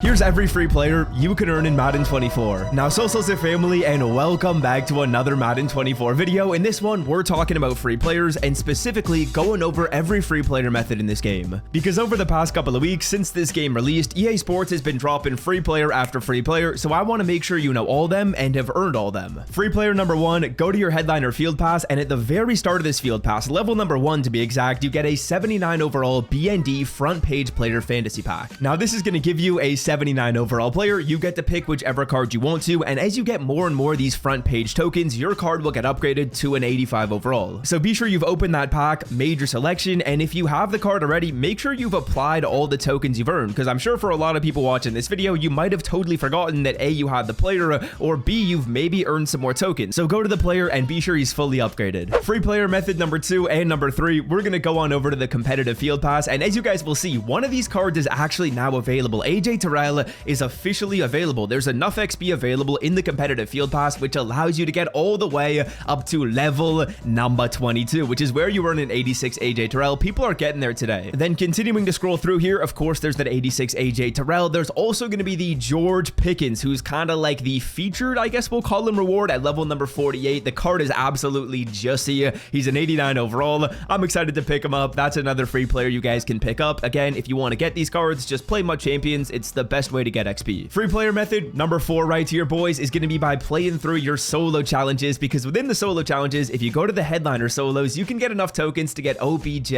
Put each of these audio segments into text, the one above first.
Here's every free player you can earn in Madden 24. Now, socials and family, and welcome back to another Madden 24 video. In this one, we're talking about free players and specifically going over every free player method in this game. Because over the past couple of weeks since this game released, EA Sports has been dropping free player after free player, so I want to make sure you know all them and have earned all them. Free player number 1, go to your headliner field pass, and at the very start of this field pass, level number 1 to be exact, you get a 79 overall BND front page player fantasy pack. Now, this is going to give you a 79 overall player. You get to pick whichever card you want to, and as you get more and more of these front page tokens, your card will get upgraded to an 85 overall. So be sure you've opened that pack, made your selection, and if you have the card already, make sure you've applied all the tokens you've earned, because I'm sure for a lot of people watching this video, you might have totally forgotten that A, you had the player, or B, you've maybe earned some more tokens. So go to the player and be sure he's fully upgraded. Free player method number 2 and number 3, we're going to go on over to the competitive field pass, and as you guys will see, one of these cards is actually now available. AJ Terrell is officially available. There's enough XP available in the competitive field pass, which allows you to get all the way up to level number 22, which is where you earn an 86 AJ Terrell. People are getting there today. Then continuing to scroll through here, of course, there's that 86 AJ Terrell. There's also going to be the George Pickens, who's kind of like the featured, I guess we'll call him, reward at level number 48. The card is absolutely juicy. He's an 89 overall. I'm excited to pick him up. That's another free player you guys can pick up. Again, if you want to get these cards, just play Mud Champions. It's the best way to get XP. Free player method number 4 right here, boys, is going to be by playing through your solo challenges, because within the solo challenges, if you go to the headliner solos, you can get enough tokens to get OBJ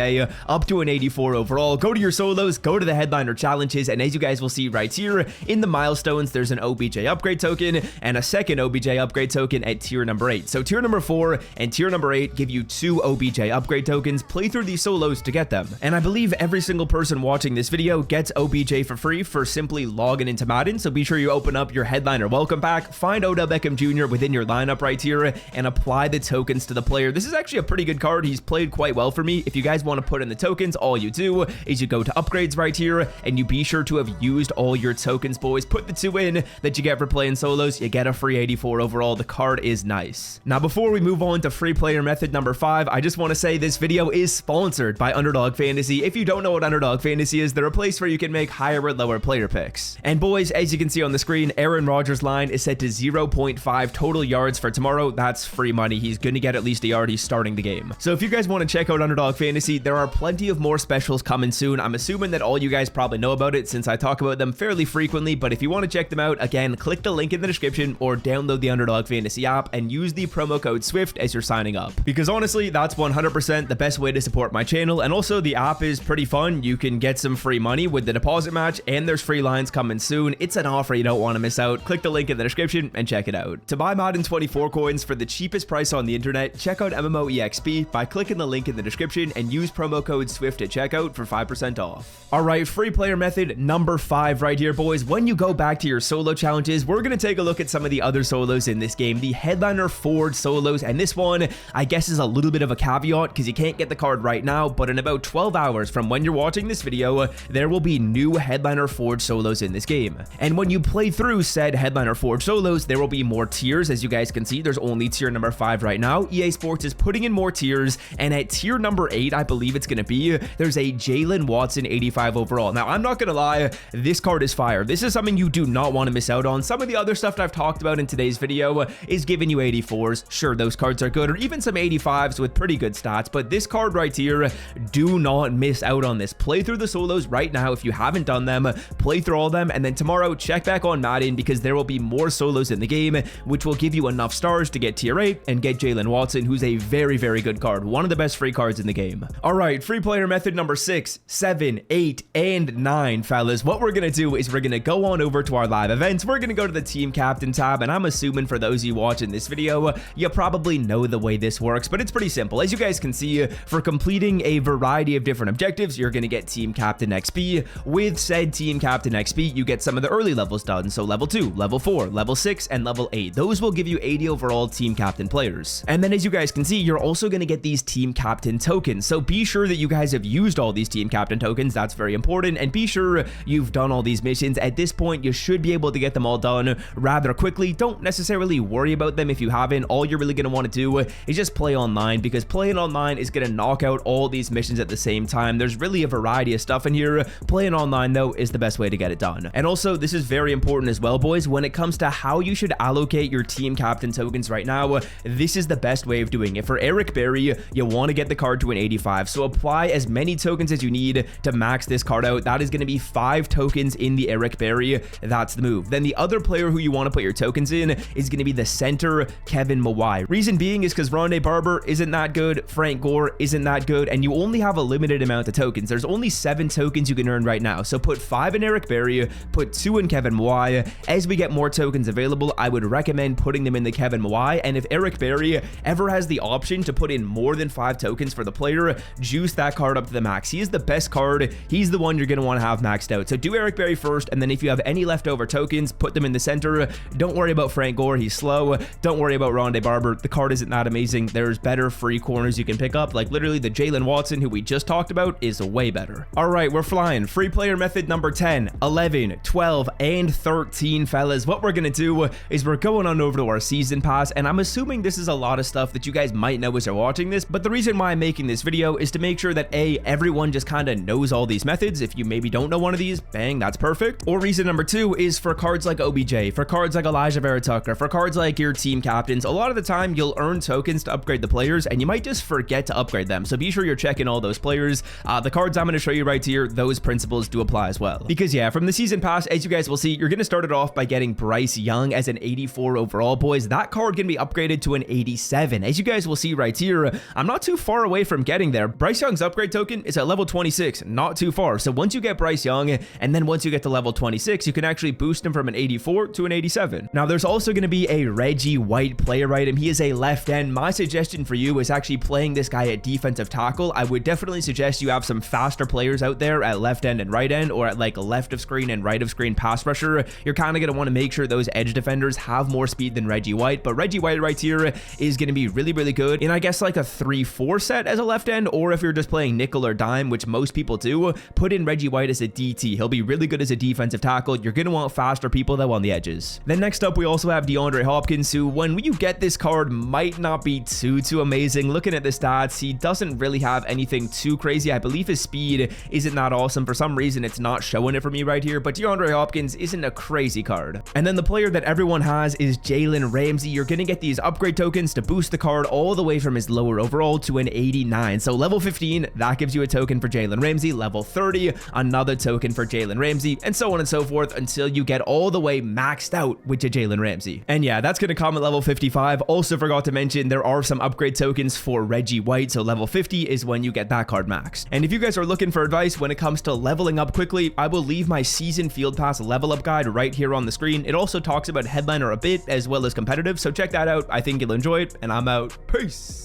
up to an 84 overall. Go to your solos, go to the headliner challenges, and as you guys will see right here in the milestones, there's an OBJ upgrade token and a second OBJ upgrade token at tier number 8. So tier number 4 and tier number 8 give you 2 OBJ upgrade tokens. Play through these solos to get them. And I believe every single person watching this video gets OBJ for free for simply logging into Madden. So be sure you open up your headliner welcome pack, find Odell Beckham Jr. within your lineup right here, and apply the tokens to the player. This is actually a pretty good card. He's played quite well for me. If you guys want to put in the tokens, all you do is you go to upgrades right here, and you be sure to have used all your tokens, boys. Put the 2 in that you get for playing solos. You get a free 84 overall. The card is nice. Now, before we move on to free player method number 5, I just want to say this video is sponsored by Underdog Fantasy. If you don't know what Underdog Fantasy is, they're a place where you can make higher or lower player picks. And boys, as you can see on the screen, Aaron Rodgers' line is set to 0.5 total yards for tomorrow. That's free money. He's going to get at least a yard. He's starting the game. So if you guys want to check out Underdog Fantasy, there are plenty of more specials coming soon. I'm assuming that all you guys probably know about it since I talk about them fairly frequently, but if you want to check them out, again, click the link in the description or download the Underdog Fantasy app and use the promo code SWIFT as you're signing up. Because honestly, that's 100% the best way to support my channel, and also the app is pretty fun. You can get some free money with the deposit match, and there's free lines coming soon. It's an offer you don't want to miss out. Click the link in the description and check it out. To buy Madden 24 coins for the cheapest price on the internet, check out MMOEXP by clicking the link in the description and use promo code SWIFT at checkout for 5% off. Alright, free player method number 5 right here, boys. When you go back to your solo challenges, we're going to take a look at some of the other solos in this game, the headliner forward solos, and this one, I guess, is a little bit of a caveat because you can't get the card right now, but in about 12 hours from when you're watching this video, there will be new headliner forward solos in this game. And when you play through said headliner forward solos, there will be more tiers. As you guys can see, there's only tier number 5 right now. EA Sports is putting in more tiers, and at tier number 8, I believe it's going to be, there's a Jalen Watson 85 overall. Now, I'm not going to lie, this card is fire. This is something you do not want to miss out on. Some of the other stuff that I've talked about in today's video is giving you 84s. Sure, those cards are good, or even some 85s with pretty good stats, but this card right here, do not miss out on this. Play through the solos right now if you haven't done them. Play through all of them, and then tomorrow check back on Madden because there will be more solos in the game, which will give you enough stars to get tier 8 and get Jalen Watson, who's a very, very good card. One of the best free cards in the game. Alright, free player method number 6, 7, 8, and 9, fellas. What we're going to do is we're going to go on over to our live events. We're going to go to the team captain tab, and I'm assuming for those of you watching this video, you probably know the way this works, but it's pretty simple. As you guys can see, for completing a variety of different objectives, you're going to get team captain XP. With said team captain XP, you get some of the early levels done. So level 2, level 4, level 6, and level 8. Those will give you 80 overall team captain players. And then as you guys can see, you're also going to get these team captain tokens. So be sure that you guys have used all these team captain tokens. That's very important. And be sure you've done all these missions. At this point, you should be able to get them all done rather quickly. Don't necessarily worry about them if you haven't. All you're really going to want to do is just play online, because playing online is going to knock out all these missions at the same time. There's really a variety of stuff in here. Playing online, though, is the best way to get it done. And also, this is very important as well, boys, when it comes to how you should allocate your team captain tokens right now. This is the best way of doing it. For Eric Berry, you want to get the card to an 85, so apply as many tokens as you need to max this card out. That is going to be 5 tokens in the Eric Berry. That's the move. Then the other player who you want to put your tokens in is going to be the center, Kevin Mawai. Reason being is because Rondé Barber isn't that good, Frank Gore isn't that good, and you only have a limited amount of tokens. There's only 7 tokens you can earn right now, so put 5 in Eric Berry, put 2 in Kevin Mawai. As we get more tokens available, I would recommend putting them in the Kevin Mawai, and if Eric Berry ever has the option to put in more than 5 tokens for the player, juice that card up to the max. He is the best card. He's the one you're going to want to have maxed out. So do Eric Berry first, and then if you have any leftover tokens, put them in the center. Don't worry about Frank Gore. He's slow. Don't worry about Rondé Barber. The card isn't that amazing. There's better free corners you can pick up. Like literally the Jalen Watson, who we just talked about, is way better. All right, we're flying. Free player method number 10, 11, 12, and 13, fellas. What we're going to do is we're going on over to our season pass, and I'm assuming this is a lot of stuff that you guys might know as you're watching this, but the reason why I'm making this video is to make sure that everyone just kind of knows all these methods. If you maybe don't know one of these, bang, that's perfect. Or reason number 2 is for cards like OBJ, for cards like Elijah Vera Tucker, for cards like your team captains. A lot of the time you'll earn tokens to upgrade the players, and you might just forget to upgrade them. So be sure you're checking all those players. The cards I'm going to show you right here, those principles do apply as well. Because yeah, from the season pass, as you guys will see, you're going to start it off by getting Bryce Young as an 84 overall, boys. That card can be upgraded to an 87. As you guys will see right here, I'm not too far away from getting there. Bryce Young's upgrade token is at level 26, not too far. So once you get Bryce Young, and then once you get to level 26, you can actually boost him from an 84 to an 87. Now there's also going to be a Reggie White player item. He is a left end. My suggestion for you is actually playing this guy at defensive tackle. I would definitely suggest you have some faster players out there at left end and right end, or at like left of screen and right of screen pass rusher. You're kind of going to want to make sure those edge defenders have more speed than Reggie White, but Reggie White right here is going to be really, really good in, I guess, like a 3-4 set as a left end, or if you're just playing nickel or dime, which most people do, put in Reggie White as a DT. He'll be really good as a defensive tackle. You're going to want faster people though on the edges. Then next up, we also have DeAndre Hopkins, who when you get this card might not be too amazing. Looking at the stats, he doesn't really have anything too crazy. I believe his speed isn't that awesome. For some reason, it's not showing it for me right here, but DeAndre Hopkins isn't a crazy card. And then the player that everyone has is Jalen Ramsey. You're going to get these upgrade tokens to boost the card all the way from his lower overall to an 89. So level 15, that gives you a token for Jalen Ramsey. Level 30, another token for Jalen Ramsey, and so on and so forth until you get all the way maxed out with your Jalen Ramsey. And yeah, that's going to come at level 55. Also forgot to mention there are some upgrade tokens for Reggie White, so level 50 is when you get that card maxed. And if you guys are looking for advice when it comes to leveling up quickly, I will leave my season field pass level up guide right here on the screen. It also talks about headliner a bit as well as competitive, so check that out. I think you'll enjoy it, and I'm out. Peace.